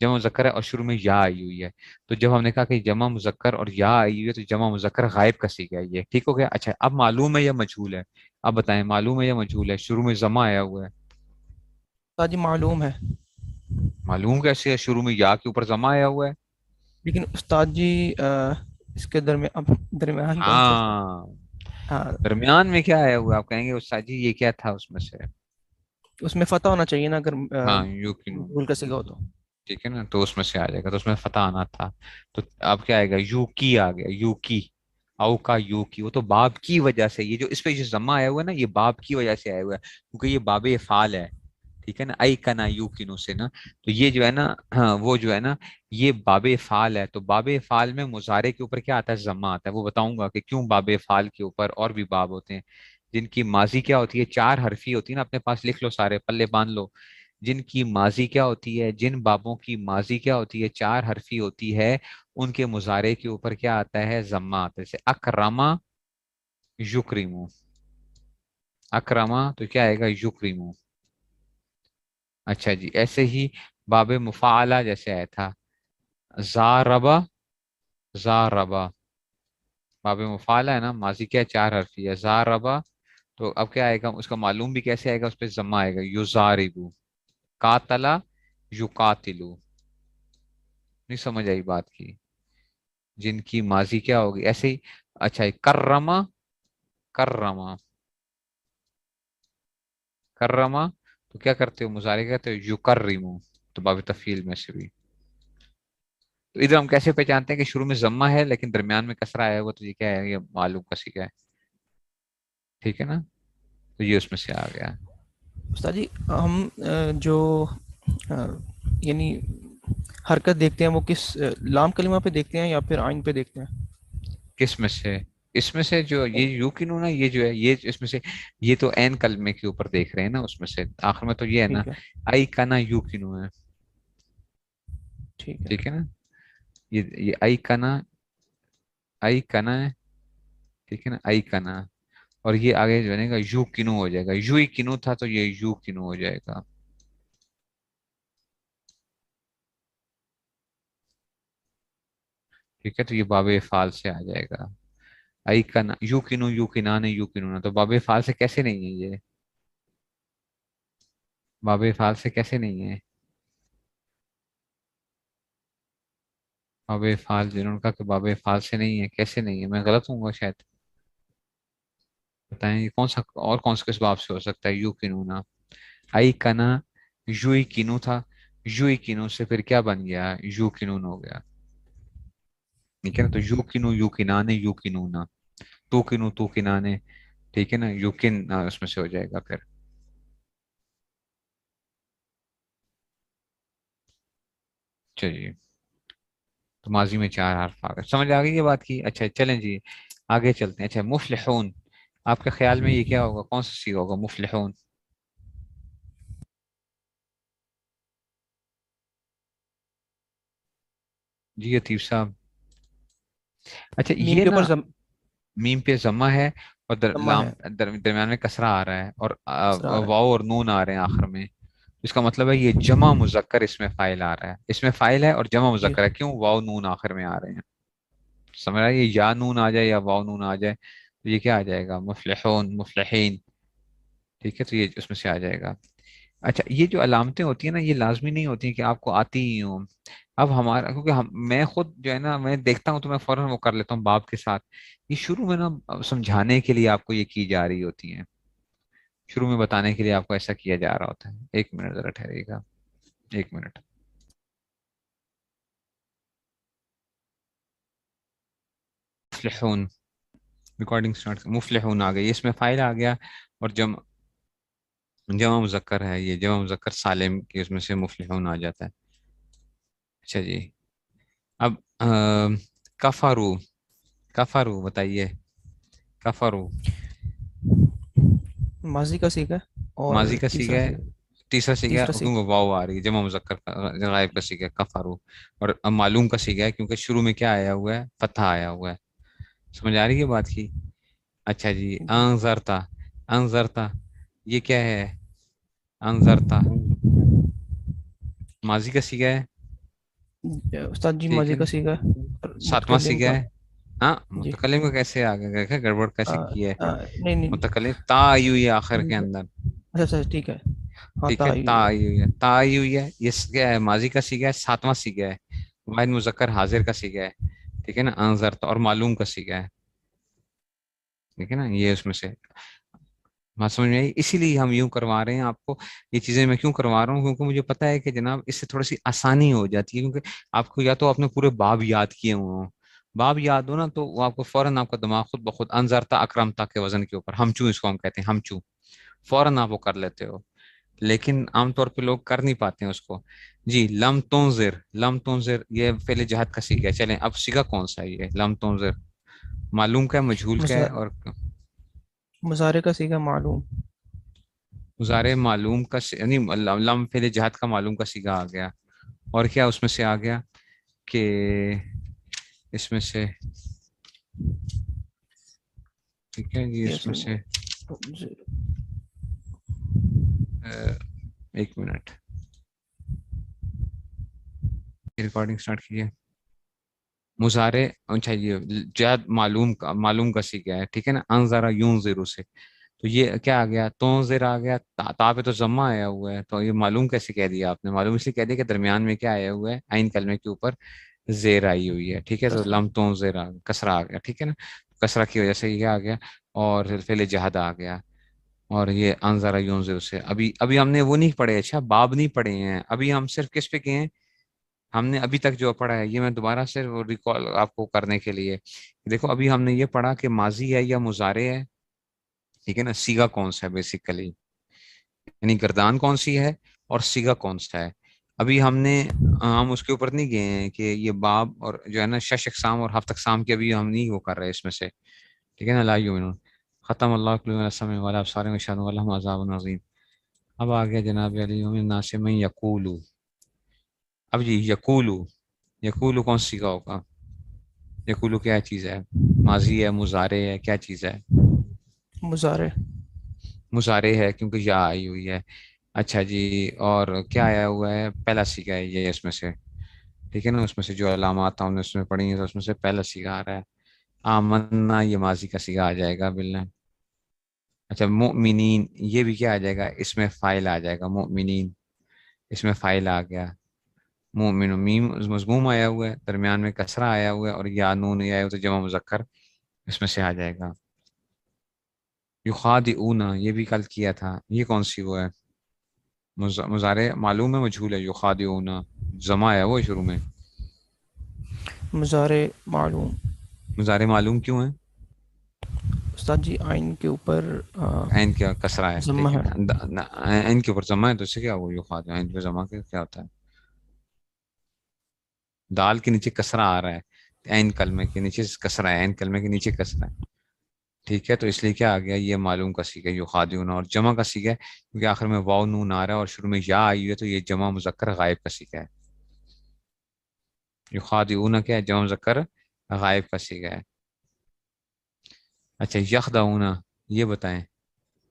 جمع مذکر ہے اور شروع میں یا آئی ہوئی ہے. تو جب ہم نے کہا کہ جمع مذکر اور یا آئی ہوئی ہے، تو جمع مذکر غائب کا سیگا ہے یہ، ٹھیک ہو گیا. اچھا اب معلوم ہے یا مجھول ہے؟ اب بتائیں معلوم ہے یا مجھول ہے؟ شروع میں جمع آیا ہوا ہے. استاد جی معلوم ہے، معلوم کیسے ہے، شروع میں یا کے اوپر جمع آیا ہوا ہے؟ لیکن استاد جی اس کے درمیان کون سا ہاں ہاں درمیان میں کیا آیا ہوا ہے؟ آپ کہیں گے استاد جی یہ کیا تھا اس میں سے؟ اس میں فتح ہونا چاہیے نا اگر ہاں یوقینون، مفعول کا صیغہ ہو تو. ٹھیک ہے نا، تو اس میں سے آ جائے گا، تو اس میں فتح آنا تھا. تو اب کیا آئے گا، یو کی آ گیا، یو کی، او کا یو کی، وہ تو باب کی وجہ سے، یہ جو اس پہ جو ضمہ آیا ہوا ہے نا یہ باب کی وجہ سے آیا ہوا ہے، کیونکہ یہ باب افعال ہے. ٹھیک ہے نا، ای کنا یو کنو سے نا، تو یہ جو ہے نا، ہاں وہ جو ہے نا یہ باب افعال ہے. تو باب افعال میں مضارع کے اوپر کیا آتا ہے، ضمہ آتا ہے. وہ بتاؤں گا کہ کیوں باب افعال کے اوپر اور بھی باب ہوتے ہیں جن کی ماضی کیا ہوتی ہے، چار حرفی ہوتی ہے نا، اپنے پاس لکھ لو، سارے پلے باندھ لو. جن کی ماضی کیا ہوتی ہے، جن بابوں کی ماضی کیا ہوتی ہے، چار حرفی ہوتی ہے، ان کے مضارع کے اوپر کیا آتا ہے، ضمہ آتا ہے. جیسے اکرما یکرمو، اکرما تو کیا آئے گا، یکرمو. اچھا جی، ایسے ہی باب مفاعلہ جیسے آیا تھا، زاربا، زاربا، باب مفاعلہ ہے نا، ماضی کیا ہے، چار حرفی ہے، زاربا. تو اب کیا آئے گا، اس کا معلوم بھی کیسے آئے گا، اس پہ ضمہ آئے گا، یزاربو. قاتلا یقاتلو. نہیں سمجھ آئی بات کی، جن کی ماضی کیا ہوگی ایسے ہی. اچھا، کرما، کرما، کرما تو کیا کرتے ہو، مضارع کرتے ہو، یکرمو، تو باب تفعیل میں سے بھی. تو ادھر ہم کیسے پہچانتے ہیں کہ شروع میں ضمہ ہے لیکن درمیان میں کسرہ آیا ہوا، تو یہ کیا ہے، یہ معلوم کا سیکھا ہے. ٹھیک ہے نا، تو یہ اس میں سے آ گیا. استاد جی ہم جو آ، یعنی حرکت دیکھتے ہیں وہ کس لام کلمہ پہ دیکھتے ہیں یا پھر عین پہ دیکھتے ہیں؟ کس میں سے، اس میں سے جو یہ یوکنو نا، یہ جو ہے یہ اس میں سے، یہ تو عین کلمے کے اوپر دیکھ رہے ہیں نا، اس میں سے آخر میں تو یہ ہے نا، ٹھیک ہے. ای کنا یوکنو ہے. ٹھیک ہے. ٹھیک ہے نا، یہ ای کنا، ای کنا ہے. ٹھیک ہے نا، ای کنا، اور یہ آگے جو ہے گا یو کنو ہو جائے گا، یو ہی کنو تھا تو یہ یو کنو ہو جائے گا. ٹھیک ہے، تو یہ باب فعال سے آ جائے گا. ای کنا یو کنو، یو کنانے، یو کنونا، تو باب فعال سے کیسے نہیں ہے یہ، باب فعال سے کیسے نہیں ہے، باب فعال جنہوں نے کہا کہ باب فعال سے نہیں ہے، کیسے نہیں ہے، میں غلط ہوں گا شاید، بتائیں یہ کون سا اور کون سا کس باب سے ہو سکتا ہے، یو کنونا. ای کنا یو ہی کنو تھا، یو ہی کنو سے پھر کیا بن گیا، یو کنون ہو گیا. ٹھیک ہے نا، تو یو کنو، یو کنانے، یو کنونا، تو کنو، تو کنانے. ٹھیک ہے نا، یو کن اس میں سے ہو جائے گا پھر. چلیے، تو ماضی میں چار حرف آ گئے، سمجھ آ گئی یہ بات کی. اچھا چلیں جی آگے چلتے ہیں. اچھا مفلحون، آپ کے خیال میں یہ کیا ہوگا، کون سا سی ہوگا مفلحون؟ جی عطیف صاحب. اچھا میم یہ کے نا، اوپر میم پہ ضمہ ہے اور ضمہ ہے، لام درمیان میں کسرہ آ رہا ہے، اور کسرہ آ رہا ہے. واو اور نون آ رہے ہیں آخر میں. اس کا مطلب ہے یہ جمع مذکر اس میں فاعل آ رہا ہے، اس میں فاعل ہے اور جمع جی. مذکر ہے. کیوں، واو نون آخر میں آ رہے ہیں. سمجھ رہا ہے، یہ یا نون آ جائے یا واو نون آ جائے تو یہ کیا آ جائے گا، مفلحون، مفلحین. ٹھیک ہے، تو یہ اس میں سے آ جائے گا. اچھا یہ جو علامتیں ہوتی ہیں نا، یہ لازمی نہیں ہوتی ہیں کہ آپ کو آتی ہی ہوں. اب ہمارا کیونکہ میں خود جو ہے نا، میں دیکھتا ہوں تو میں فوراً وہ کر لیتا ہوں باب کے ساتھ. یہ شروع میں نا سمجھانے کے لیے آپ کو یہ کی جا رہی ہوتی ہیں، شروع میں بتانے کے لیے آپ کو ایسا کیا جا رہا ہوتا ہے. ایک منٹ ذرا ٹھہریے گا، ایک منٹ. مفلحون، ریکارڈنگ سٹارٹ. مفلحون آ گئی، اس میں فائل آ گیا، اور جمع مذکر ہے، یہ جمع مذکر سالم کی اس میں سے مفلحون آ جاتا ہے. اچھا جی، اب کفرو، کفرو بتائیے، کفرو ماضی کا سیکھا ہے اور ماضی کا سیکھا تیسرا ہے، سیکھا. تیسرا سیکھا ہے تیسرا سیکھا. کیونکہ واو آ رہی ہے، جمع مذکر غائب کا سیکھا ہے کفرو. اور معلوم کا سیکھا ہے کیونکہ شروع میں کیا آیا ہوا ہے، فتح آیا ہوا ہے. سمجھ آ رہی ہے بات کی. اچھا جی، جی. انذرتا، انذرتا یہ کیا ہے، انذرتا ماضی کا سیکھا ہے. استاد جی ٹھیک ماضی ہے کا سیکھا ہے اور نا، ساتواں متکلم سیکھا کا. ہے. ہاں جی. متکلم کو کیسے آگے گئے، گڑبڑ کیسے کی ہے، نہیں نہیں. متکلم تا آئی ہوئی ہے آخر کے اندر. اچھا اچھا ٹھیک ہے. ہاں ٹھیک تا ہے، آئی تا ہوئی ہے. آئی ہوئی ہے، تا آئی ہوئی ہے، یہ کیا ہے، ماضی کا سیکھا ہے، ساتواں سیکھا ہے، واحد مذکر حاضر کا سیکھا ہے. ٹھیک ہے نا، انذرتا، اور معلوم کا سیکھا ہے. ٹھیک ہے نا، یہ اس میں سے. بات سمجھ میں آئی؟ اسی لیے ہم یوں کروا رہے ہیں آپ کو. یہ چیزیں میں کیوں کروا رہا ہوں؟ کیونکہ مجھے پتا ہے کہ جناب اس سے تھوڑی سی آسانی ہو جاتی ہے. کیونکہ آپ کو یا تو آپ نے پورے باب یاد کیے ہوں، باب یاد ہو نا، تو وہ آپ کو فوراً آپ کا دماغ خود بخود انظرتا اکرمتا کے وزن کے اوپر، ہم چوں اس کو ہم کہتے ہیں، ہم چوں، فوراً آپ وہ کر لیتے ہو. لیکن عام طور پہ لوگ کر نہیں پاتے ہیں اس کو. جی لم تنظر، لم تنظر یہ فعل جہاد کا سیگا ہے. چلیں اب سیگا کون سا ہے یہ لم تنظر؟ معلوم کا ہے، مجھول کا ہے، اور مضارع کا صیغہ معلوم. مضارع معلوم کا یعنی لم فعل جہاد کا معلوم کا سیگا آ گیا. اور کیا اس میں سے آ گیا کہ اس میں سے، ٹھیک ہے جی، اس میں سے ایک منٹ ریکارڈنگ سٹارٹ کیجیے. مضارع اچھا یہ جہاد معلوم کا سیگا ہے، ٹھیک ہے نا. انظر ینظر سے، تو یہ کیا آ گیا؟ تنظر آ گیا. تا پہ تو ضمہ آیا ہوا ہے، تو یہ معلوم کیسے کہہ دیا آپ نے؟ معلوم اس لیے کہہ دیا کہ درمیان میں کیا آیا ہوا ہے؟ عین کلمے کے اوپر زیر آئی ہوئی ہے، ٹھیک ہے. تو کسرہ. لم تنظر کسرہ آ گیا، ٹھیک ہے نا. کسرہ کی وجہ سے یہ آ گیا، اور فعل جہاد آ گیا. اور یہ انظر ینظر سے ابھی ہم نے وہ نہیں پڑھے، اچھا باب نہیں پڑھے ہیں ابھی، ہم صرف کس پہ گئے ہیں؟ ہم نے ابھی تک جو پڑھا ہے، یہ میں دوبارہ سے ریکال آپ کو کرنے کے لیے، دیکھو ابھی ہم نے یہ پڑھا کہ ماضی ہے یا مضارع ہے، ٹھیک ہے نا. سیگا کون سا ہے بیسیکلی، یعنی گردان کون سی ہے اور سیگا کون سا ہے. ابھی ہم اس کے اوپر نہیں گئے ہیں کہ یہ باب اور جو ہے نا شش اقسام اور ہفت اقسام کے ابھی ہم نہیں وہ کر رہے اس میں سے، ٹھیک ہے نا. لا یؤمنون ختم اللہ کل السمع والا ابصار وشهد ولهم عذاب عظیم. اب آ گیا جناب علی من الناس من یقول. اب جی یقولو، یقولو کون سی کا ہوگا؟ یقولو کیا چیز ہے؟ ماضی ہے، مضارع ہے، کیا چیز ہے؟ مضارع. مضارع ہے کیونکہ یا آئی ہوئی ہے. اچھا جی، اور کیا آیا ہوا ہے؟ پہلا سیگا ہے یہ اس میں سے، ٹھیک ہے نا. اس میں سے جو علامات ہم نے اس میں پڑھی ہیں، تو اس میں سے پہلا سیگا آ رہا ہے. آمنا یہ ماضی کا سیگا آ جائے گا بالله. اچھا مؤمنین یہ بھی کیا آ جائے گا؟ اس میں فاعل آ جائے گا. مؤمنین اس میں فاعل آ گیا. مومن میم مضموم آیا ہوا ہے، درمیان میں کسرہ آیا ہوا ہے، اور یا نون یہ آیا ہوا تو جمع مذکر اس میں سے آ جائے گا. یخادعون یہ بھی کل کیا تھا، یہ کون سی وہ ہے؟ مضارع معلوم ہے مجھول ہے. یخادعون ضمہ آیا ہوا ہے شروع میں. مضارع معلوم. مضارع معلوم کیوں ہے استاد جی آئین کے اوپر عین کیا کسرہ ہے، ضمہ ٹھیک ہے ہے. نا. عین کے اوپر ضمہ ہے، تو اس سے کیا ہوا؟ یخادع عین پہ ضمہ کیا ہوتا ہے؟ دال کے نیچے کسرہ آ رہا ہے، عین کلمے کے نیچے کسرہ ہے، عین کلمے کے نیچے کسرہ ہے، ٹھیک ہے. تو اس لیے کیا آ گیا؟ یہ معلوم کا سیگا یخادعون. اور جمع کا سیگا ہے کیونکہ آخر میں واو نون آ رہا ہے اور شروع میں یا آئی ہے، تو یہ جمع مذکر غائب کا سیگا ہے. یخادعون کیا ہے؟ جمع مذکر غائب کا سیگا ہے. اچھا یخدعون یہ بتائیں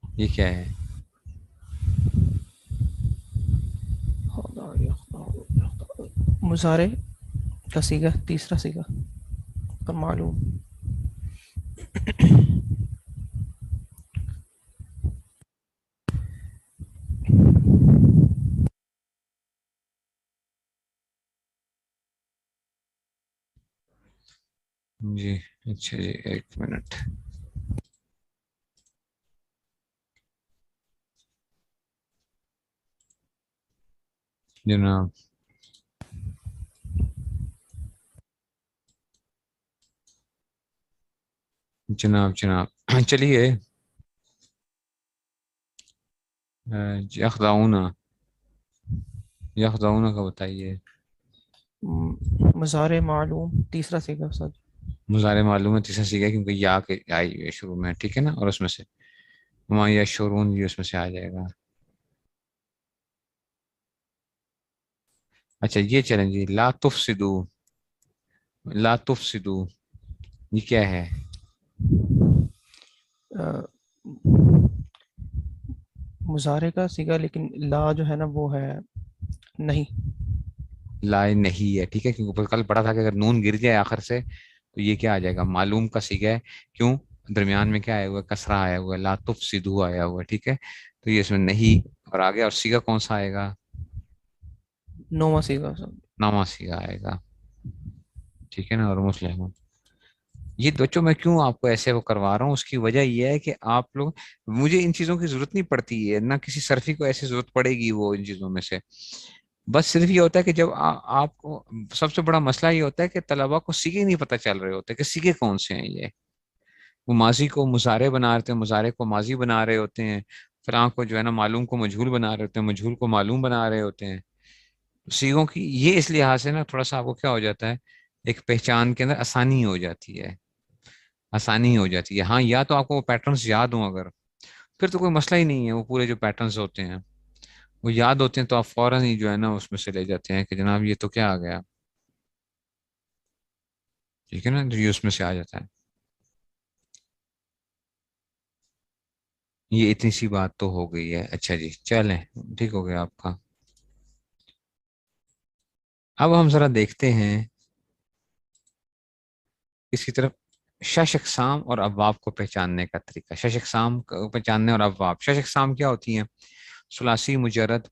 یہ کیا ہے؟ مضارع کا صیغہ، تیسرا صیغہ اور معلوم. جی اچھا جی ایک منٹ. جناب جناب چلیے. یخدعون یخدعون کا بتائیے. مضارع معلوم تیسرا صیغہ استاد. مضارع معلوم ہے تیسرا سیگا کیونکہ یا کے آئی ہوئی ہے شروع میں، ٹھیک ہے نا. اور اس میں سے وما یشعرون یہ اس میں سے آ جائے گا. اچھا یہ چلیں جی. لا تفسدو، لا تفسدو یہ کیا ہے؟ مضارع کا صیغہ، لیکن لا جو ہے نا وہ ہے نہیں. لا نہیں ہے، ٹھیک ہے، کیونکہ کل پڑھا تھا کہ اگر نون گر جائے آخر سے تو یہ کیا آ جائے گا؟ معلوم کا سیگا ہے. کیوں؟ درمیان میں کیا آیا ہوا ہے؟ کسرہ آیا ہوا ہے. لا تفسدو آیا ہوا ہے، ٹھیک ہے. تو یہ اس میں نہیں اور آگے. اور سیگا کون سا آئے گا؟ نواں صیغہ استاد. نواں سیگا آئے گا، ٹھیک ہے نا. اور مسلم یہ بچوں میں کیوں آپ کو ایسے وہ کروا رہا ہوں، اس کی وجہ یہ ہے کہ آپ لوگ، مجھے ان چیزوں کی ضرورت نہیں پڑتی ہے، نہ کسی صرفی کو ایسی ضرورت پڑے گی وہ ان چیزوں میں سے. بس صرف یہ ہوتا ہے کہ جب آپ کو، سب سے بڑا مسئلہ یہ ہوتا ہے کہ طلبا کو سیگے نہیں پتہ چل رہے ہوتے کہ سیگے کون سے ہیں. یہ وہ ماضی کو مضارع بنا رہے ہیں، مضارع کو ماضی بنا رہے ہوتے ہیں، فلاں کو جو ہے نا معلوم کو مجہول بنا رہے ہوتے ہیں، مجہول کو معلوم بنا رہے ہوتے ہیں. سیگوں کی یہ اس لحاظ سے نا تھوڑا سا آپ کو کیا ہو جاتا ہے، ایک پہچان کے اندر آسانی ہو جاتی ہے، آسانی ہو جاتی ہے. ہاں یا تو آپ کو وہ پیٹرنز یاد ہوں، اگر پھر تو کوئی مسئلہ ہی نہیں ہے. وہ پورے جو پیٹرنز ہوتے ہیں وہ یاد ہوتے ہیں تو آپ فوراً ہی جو ہے نا اس میں سے لے جاتے ہیں کہ جناب یہ تو کیا آ گیا، ٹھیک ہے نا، تو یہ اس میں سے آ جاتا ہے. یہ اتنی سی بات تو ہو گئی ہے. اچھا جی چلیں، ٹھیک ہو گیا آپ کا. اب ہم ذرا دیکھتے ہیں اس کی طرف، شش اقسام اور ابواب کو پہچاننے کا طریقہ. شش اقسام کو پہچاننے اور ابواب. شش اقسام کیا ہوتی ہیں؟ ثلاثی مجرد،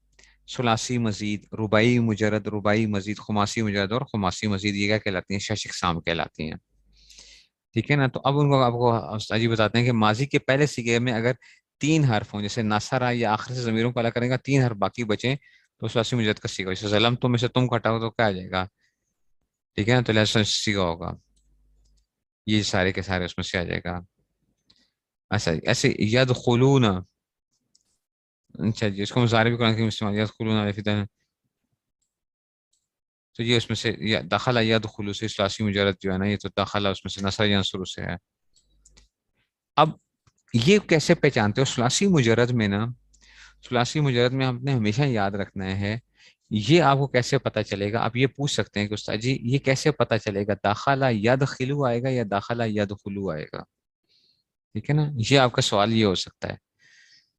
ثلاثی مزید، رباعی مجرد، رباعی مزید، خماسی مجرد اور خماسی مزید. یہ کیا کہلاتی ہیں؟ شش اقسام کہلاتی ہیں. ٹھیک ہے نا. تو اب ان کو آپ کو استاد جی بتاتے ہیں کہ ماضی کے پہلے سیغے میں اگر 3 حرف ہوں، جیسے نصرہ یا آخر سے ضمیروں کو الگ کریں گا، 3 حرف باقی بچیں تو ثلاثی مجرد کا سیغہ. جیسے ظلم تم میں سے تم کٹاؤ تو کیا آ جائے گا؟ ٹھیک ہے نا، تو لہذا سیغہ ہوگا. یہ سارے کے سارے اس میں سے آ جائے گا. ایسا ایسے یدخلون. اچھا جی، اس کو مضارع بھی قرآن کریم میں استعمال، یدخلون علیہ فی الدین. تو یہ اس میں سے دخل یدخلو سے ثلاثی مجرد جو ہے نا، یہ تو دخل اس میں سے نصر ینصر سے ہے. اب یہ کیسے پہچانتے ہو؟ ثلاثی مجرد میں نا، ثلاثی مجرد میں ہم نے ہمیشہ یاد رکھنا ہے، یہ آپ کو کیسے پتا چلے گا. آپ یہ پوچھ سکتے ہیں کہ استاد جی یہ کیسے پتا چلے گا، داخلہ یدخلو آئے گا یا داخلہ یدخلو آئے گا؟ ٹھیک ہے نا، یہ آپ کا سوال یہ ہو سکتا ہے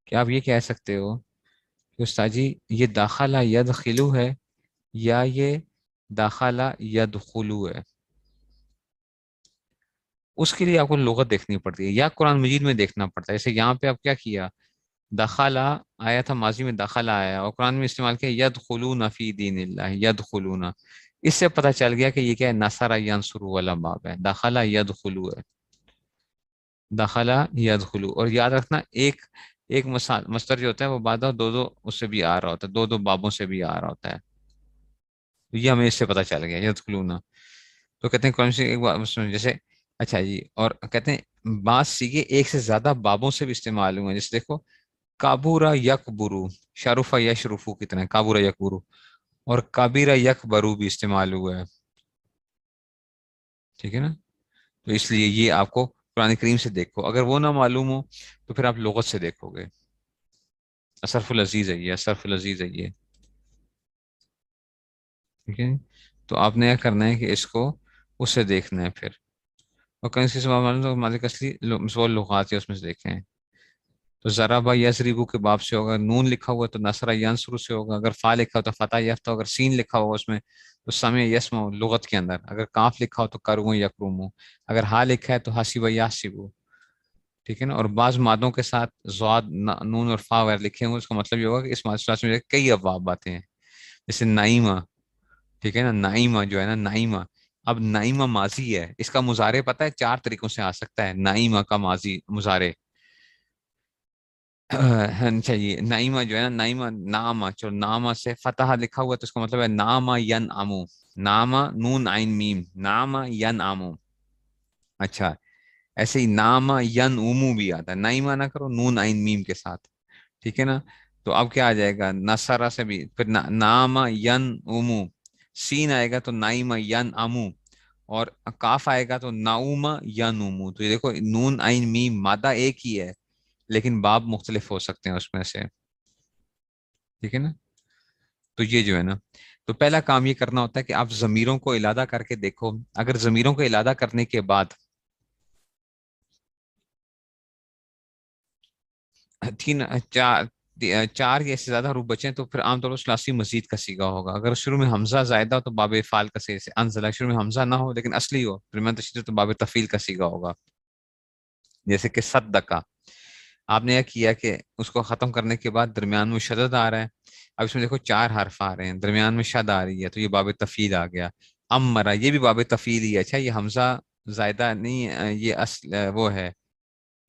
کہ آپ یہ کہہ سکتے ہو کہ استاد جی یہ داخلہ یدخلو ہے یا یہ داخلہ یدخلو ہے. اس کے لیے آپ کو لغت دیکھنی پڑتی ہے یا قرآن مجید میں دیکھنا پڑتا ہے. جیسے یہاں پہ آپ کیا کیا، دخلہ آیا تھا، ماضی میں دخلہ آیا اور قرآن میں استعمال کیا یدخلون فی دین اللہ، یدخلون. اس سے پتہ چل گیا کہ یہ کیا ہے، نصر ینصر والا باب ہے، دخلہ یدخلو ہے، دخلہ یدخلو. اور یاد رکھنا ایک ایک مصدر جو ہوتا ہے وہ بعد دو دو اس سے بھی آ رہا ہوتا ہے، دو دو بابوں سے بھی آ رہا ہوتا ہے. تو یہ ہمیں اس سے پتہ چل گیا یدخلون. تو کہتے ہیں قرآن سے ایک بار جیسے، اچھا جی، اور کہتے ہیں بعض سیگے ایک سے زیادہ بابوں سے بھی استعمال ہوئے ہیں. جیسے دیکھو کابورا یکبرو، شرفا یشرفو کی طرح کابورا یکبرو، اور کابیرا یکبرو بھی استعمال ہوا ہے. ٹھیک ہے نا. تو اس لیے یہ آپ کو قرآن کریم سے دیکھو، اگر وہ نہ معلوم ہو تو پھر آپ لغت سے دیکھو گے. اصرف العزیز ہے یہ، اصرف العزیز ہے یہ. ٹھیک ہے، تو آپ نے کیا کرنا ہے کہ اس کو اس سے دیکھنا ہے پھر. اور کہیں سے معلوم تو مالک اصلی سوال لغات ہے اس میں سے دیکھیں. تو ضربہ یضربو کے باب سے ہوگا، نون لکھا ہوا تو نصر ینصر سے ہوگا، اگر فا لکھا ہو تو فتح یفتح، اگر سین لکھا ہوگا اس میں تو سمع یسمع لغت کے اندر، اگر کاف لکھا ہو تو کرو یکرمو، اگر ہا لکھا ہے تو حسب یحسبو. ٹھیک ہے نا. اور بعض مادوں کے ساتھ ضاد، نون اور فا وغیرہ لکھے ہوں، اس کا مطلب یہ ہوگا کہ اس مادہ میں کئی ابواب آتے ہیں. جیسے نائمہ، ٹھیک ہے نا، نائمہ جو ہے نا، نائمہ. اب نائمہ ماضی ہے، اس کا مضارع پتہ ہے 4 طریقوں سے آ سکتا ہے. نائمہ کا ماضی مضارع چاہیے. نائمہ جو ہے نا، نائمہ نامہ، چلو نامہ سے فتح لکھا ہوا تو اس کا مطلب ہے نامہ ین امو، نامہ نون عین میم، نامہ ین امو. اچھا، ایسے ہی نامہ ین امو بھی آتا ہے، نائمہ نہ کرو نون عین میم کے ساتھ. ٹھیک ہے نا. تو اب کیا آ جائے گا، نصرہ سے بھی پھر نامہ ین امو، سین آئے گا تو نائمہ ین امو، اور کاف آئے گا تو نعومہ ین امو. تو یہ دیکھو نون عین میم مادہ ایک ہی ہے لیکن باب مختلف ہو سکتے ہیں اس میں سے. ٹھیک ہے نا. تو یہ جو ہے نا، تو پہلا کام یہ کرنا ہوتا ہے کہ آپ ضمیروں کو علادہ کر کے دیکھو. اگر ضمیروں کو علادہ کرنے کے بعد 4 یا اس سے زیادہ حروف بچیں تو پھر عام طور پر ثلاثی مزید کا سیگا ہوگا. اگر شروع میں حمزہ زائدہ ہو تو باب فعال کا سیگا، انزلہ شروع میں حمزہ نہ ہو لیکن اصلی ہو درمیان تشدید تو باب تفعیل کا سیگا ہوگا. جیسے کہ صدقہ، آپ نے یہ کیا کہ اس کو ختم کرنے کے بعد درمیان میں شدد آ رہا ہے. اب اس میں دیکھو 4 حرف آ رہے ہیں، درمیان میں شد آ رہی ہے تو یہ باب تفعیل آ گیا. امرا، یہ بھی باب تفعیل ہی ہے. اچھا، یہ حمزہ زائدہ نہیں یہ اصل وہ ہے،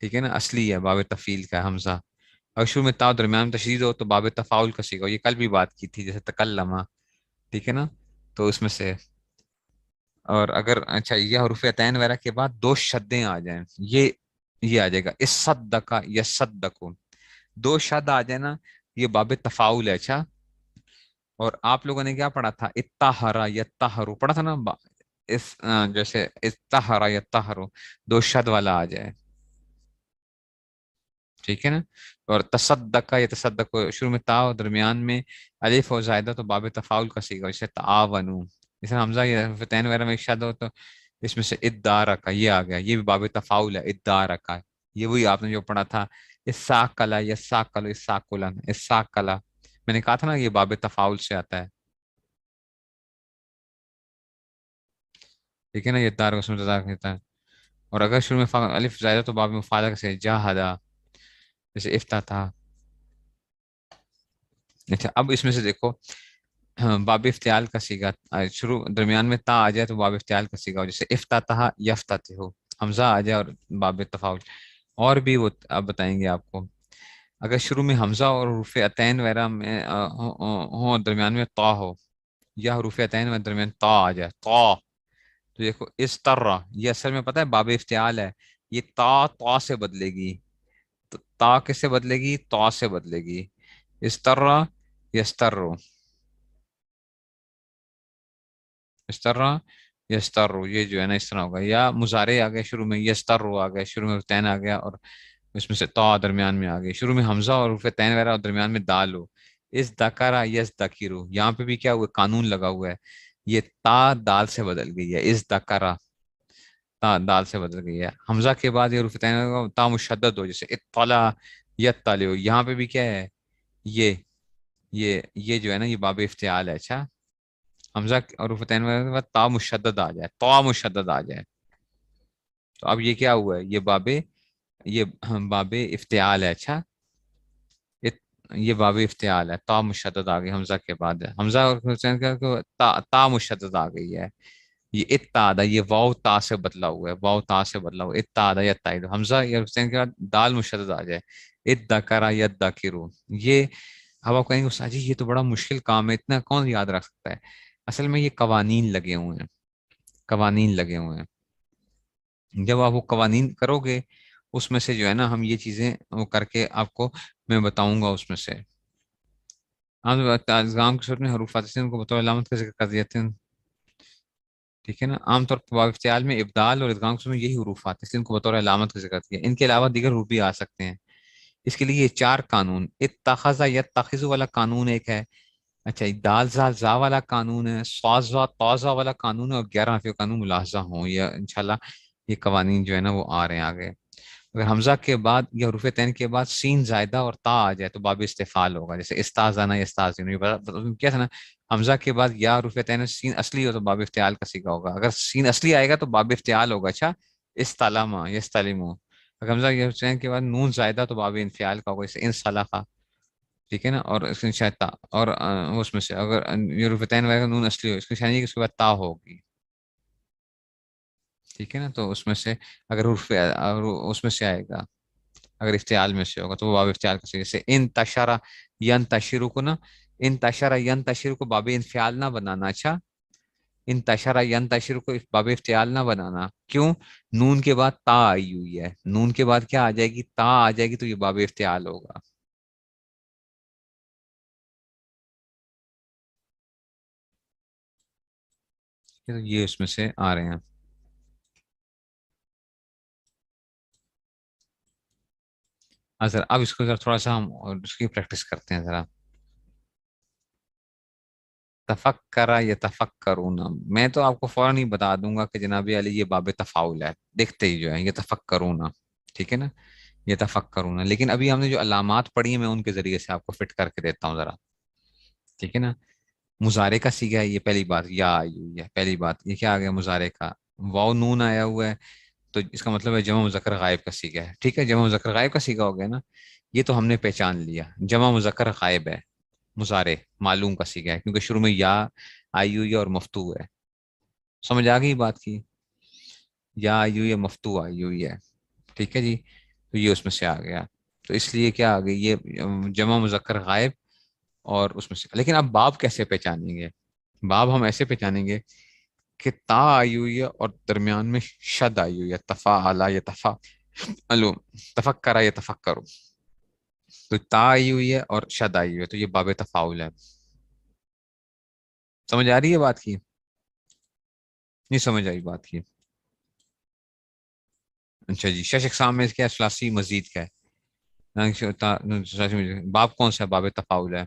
ٹھیک ہے نا، اصلی ہے باب تفعیل کا حمزہ. اگر شروع میں تا اور درمیان میں تشدید ہو تو باب تفاعل کا سیکھو، یہ کل بھی بات کی تھی جیسے تکلمہ، ٹھیک ہے نا، تو اس میں سے. اور اگر اچھا یہ حروف عطین وغیرہ کے بعد دو شدیں آ جائیں، یہ آ جائے گا اس صدقہ یا صدقو، دو شد آ جائے نا، یہ باب تفاعل ہے. اچھا، اور آپ لوگوں نے کیا پڑھا تھا؟ اتہرا یا تہرو پڑھا تھا نا، اس جیسے اتہرا یا تہرو دو شد والا آ جائے، ٹھیک ہے نا. اور تصدقہ یا تصدق شروع میں تا اور درمیان میں الف اور زائدہ تو باب تفاعل کا سیکھا، جیسے تعاونو، جیسے حمزہ یا فتین وغیرہ میں ایک شد ہو تو اس میں سے ادارکا یہ آ گیا، یہ بھی باب تفاعل ہے، ادارکا. یہ وہی آپ نے جو پڑھا تھا اساکلا یا ساکلو اساکلن اساکلا، میں نے کہا تھا نا یہ باب تفاعل سے آتا ہے، ٹھیک ہے نا، یہ دار اس میں تذاکر ہوتا ہے. اور اگر شروع میں الف زائدہ تو باب مفعلہ کا سے جاہدا، جیسے افتتح. اچھا اب اس میں سے دیکھو، باب افتعال کا سیگا شروع درمیان میں تا آ جائے تو باب افتعال کا سیگا ہو، جیسے افتتح یفتتح ہو، حمزہ آ جائے اور باب تفاعل. اور بھی وہ اب بتائیں گے آپ کو. اگر شروع میں حمزہ اور حروف عطین وغیرہ میں ہوں، درمیان میں تا ہو، یا حروف عطین میں درمیان تا آ جائے تا، تو دیکھو اس طرح یہ اصل میں پتہ ہے باب افتعال ہے، یہ تا سے بدلے گی، تو تا کس سے بدلے گی؟ تا سے بدلے گی. اس طرح یسترو، اس طرح یسترو، یہ جو ہے نا اس طرح ہوگا. یا مضارع آ گیا شروع میں، یسترو آ گیا شروع میں، تین آ گیا اور اس میں سے تا درمیان میں آ گئی، شروع میں حمزہ اور حروف تین وغیرہ اور درمیان میں دال ہو. اس دکرا یس دکیرو، یہاں پہ بھی کیا ہوا؟ قانون لگا ہوا ہے، یہ تا دال سے بدل گئی ہے، اس دکرا تا دال سے بدل گئی ہے. حمزہ کے بعد یہ حروف تین تا مشدد ہو، جیسے اطلع یطلع ہو، یہاں پہ بھی کیا ہے؟ یہ یہ جو ہے نا یہ باب افتعال ہے. اچھا، حمزہ اور حروف تین کے بعد تا مشدد آ جائے، تا مشدد آ جائے، تو اب یہ کیا ہوا ہے؟ یہ باب افتعال ہے. اچھا، یہ باب افتعال ہے، تا مشدد آ گئی حمزہ کے بعد، حمزہ اور حسین کا تا مشدد آ گئی ہے. یہ اتعادہ، یہ واو تا سے بدلا ہوا ہے، واو تا سے بدلا ہوا ہے، اتعادہ یتعید، حمزہ یا حسین کے بعد دال مشدد آ جائے، ادکرا یدکرو. یہ اب آپ کہیں گے استاد جی یہ تو بڑا مشکل کام ہے، اتنا کون یاد رکھ سکتا ہے؟ اصل میں یہ قوانین لگے ہوئے ہیں، قوانین لگے ہوئے ہیں. جب آپ وہ قوانین کرو گے اس میں سے جو ہے نا ہم یہ چیزیں وہ کر کے آپ کو میں بتاؤں گا اس میں سے. ادغام کی صورت میں حروف ان کو بطور علامت کا ذکر کر دیتے ہیں، ٹھیک ہے نا. عام طور پر باب افتعال میں ابدال اور ادغام کی صورت میں یہی حروف آتے ہیں، اس لیے ان کو بطور علامت کا ذکر کیا. ان کے علاوہ دیگر حروف بھی آ سکتے ہیں. اس کے لیے یہ چار قانون، اتخذ یتخذ والا قانون ایک ہے، اچھا دال زال زا والا قانون ہے، صاد زا تا زا والا قانون ہے، اور 11 حرفی قانون ملاحظہ ہوں، یا انشاءاللہ یہ قوانین جو ہے نا وہ آ رہے ہیں آگے. اگر حمزہ کے بعد یا حروف تین کے بعد سین زائدہ اور تا آ جائے تو باب استفعال ہوگا، جیسے استاذنا یا استاذین، کیا تھا نا، حمزہ کے بعد یا حروف تین سین اصلی ہو تو باب افتعال کا سیکھا ہوگا، اگر سین اصلی آئے گا تو باب افتعال ہوگا. اچھا، استلما یا استلمو. اگر حمزہ یا حسین کے بعد نون زائدہ تو باب انفعال کا ہوگا، جیسے انسلخا، ٹھیک ہے نا. اور اس کے شاید تا، اور اس میں سے اگر یہ حروف تین وغیرہ نون اصلی ہو، اس کی شانی ہے کہ اس کے بعد تا ہوگی، ٹھیک ہے نا. تو اس میں سے اگر حروف اس میں سے آئے گا، اگر افتعال میں سے ہوگا تو وہ باب افتعال کا سیکھا. جیسے ان تشرا ین تشرو کو نا، ان تشرا ین تشرو کو باب انفعال نہ بنانا. اچھا، ان تشرا ین تشرو کو باب افتعال نہ بنانا، کیوں؟ نون کے بعد تا آئی ہوئی ہے، نون کے بعد کیا آ جائے گی؟ تا آ جائے گی، تو یہ باب افتعال ہوگا. یہ اس میں سے آ رہے ہیں. ذرا اب اس کو ذرا تھوڑا سا ہم اور اس کی پریکٹس کرتے ہیں ذرا. تفکرا یا تفکرون، میں تو آپ کو فوراً ہی بتا دوں گا کہ جناب علی یہ باب تفاعل ہے، دیکھتے ہی جو ہے یہ تفکرون، ٹھیک ہے نا، یہ تفکرون. لیکن ابھی ہم نے جو علامات پڑھی ہیں میں ان کے ذریعے سے آپ کو فٹ کر کے دیتا ہوں ذرا، ٹھیک ہے نا. مضارع کا سیگا ہے، یہ پہلی بات، یا آئی ہوئی ہے، پہلی بات یہ کیا آ گیا؟ مضارع کا واو نون آیا ہوا ہے، تو اس کا مطلب ہے جمع مذکر غائب کا سیگا ہے، ٹھیک ہے. جمع مذکر غائب کا سیگا ہو گیا نا، یہ تو ہم نے پہچان لیا، جمع مذکر غائب ہے، مضارع معلوم کا سیگا ہے، کیونکہ شروع میں یا آئی ہوئی ہے اور مفتوح ہے. سمجھ آ گئی بات کی؟ یا آئی ہوئی ہے مفتو آئی ہوئی ہے. ٹھیک ہے جی, تو یہ اس میں سے آ گیا. تو اس لیے کیا آ گئی یہ جمع مذکر غائب اور اس میں سے. لیکن اب باب کیسے پہچانیں گے؟ باب ہم ایسے پہچانیں گے کہ تا آئی ہوئی ہے اور درمیان میں شد آئی ہوئی ہے, تفاعلا یا تفاعلو, تفکرا یا تفکرو. تو تا آئی ہوئی ہے اور شد آئی ہوئی ہے, تو یہ باب تفاعل ہے. سمجھ آ رہی ہے بات کی؟ نہیں سمجھ آئی بات کی؟ اچھا جی, شش اقسام میں کیا ہے؟ ثلاثی مزید کا ہے. باب کون سا ہے؟ باب تفاعل ہے.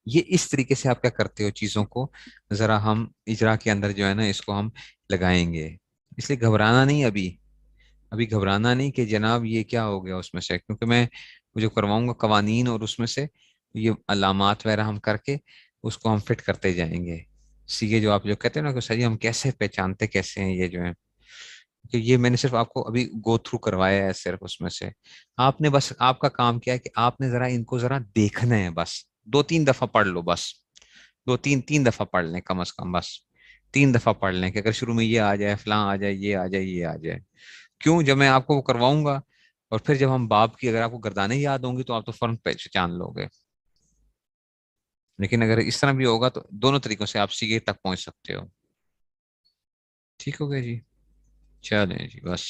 یہ اس طریقے سے آپ کیا کرتے ہو چیزوں کو, ذرا ہم اجرا کے اندر جو ہے نا اس کو ہم لگائیں گے. اس لیے گھبرانا نہیں, ابھی گھبرانا نہیں کہ جناب یہ کیا ہو گیا اس میں سے, کیونکہ میں جو کرواؤں گا قوانین اور اس میں سے یہ علامات وغیرہ ہم کر کے اس کو ہم فٹ کرتے جائیں گے. سیگے جو آپ جو کہتے ہیں نا کہ سر ہم کیسے پہچانتے کیسے ہیں یہ جو ہے, کہ یہ میں نے صرف آپ کو ابھی گو تھرو کروایا ہے صرف اس میں سے. آپ نے بس آپ کا کام کیا ہے کہ آپ نے ذرا ان کو ذرا دیکھنا ہے, بس 2-3 دفعہ پڑھ لو, بس 2-3 دفعہ پڑھ لیں کم از کم, بس 3 دفعہ پڑھ لیں کہ اگر شروع میں یہ آ جائے, فلاں آ جائے, یہ آ جائے, یہ آ جائے. کیوں؟ جب میں آپ کو وہ کرواؤں گا اور پھر جب ہم باب کی اگر آپ کو گردانیں یاد ہوں گی تو آپ تو فوراً پہچان لو گے. لیکن اگر اس طرح بھی ہوگا تو دونوں طریقوں سے آپ سیگے تک پہنچ سکتے ہو. ٹھیک ہو گیا جی, چلیں جی بس.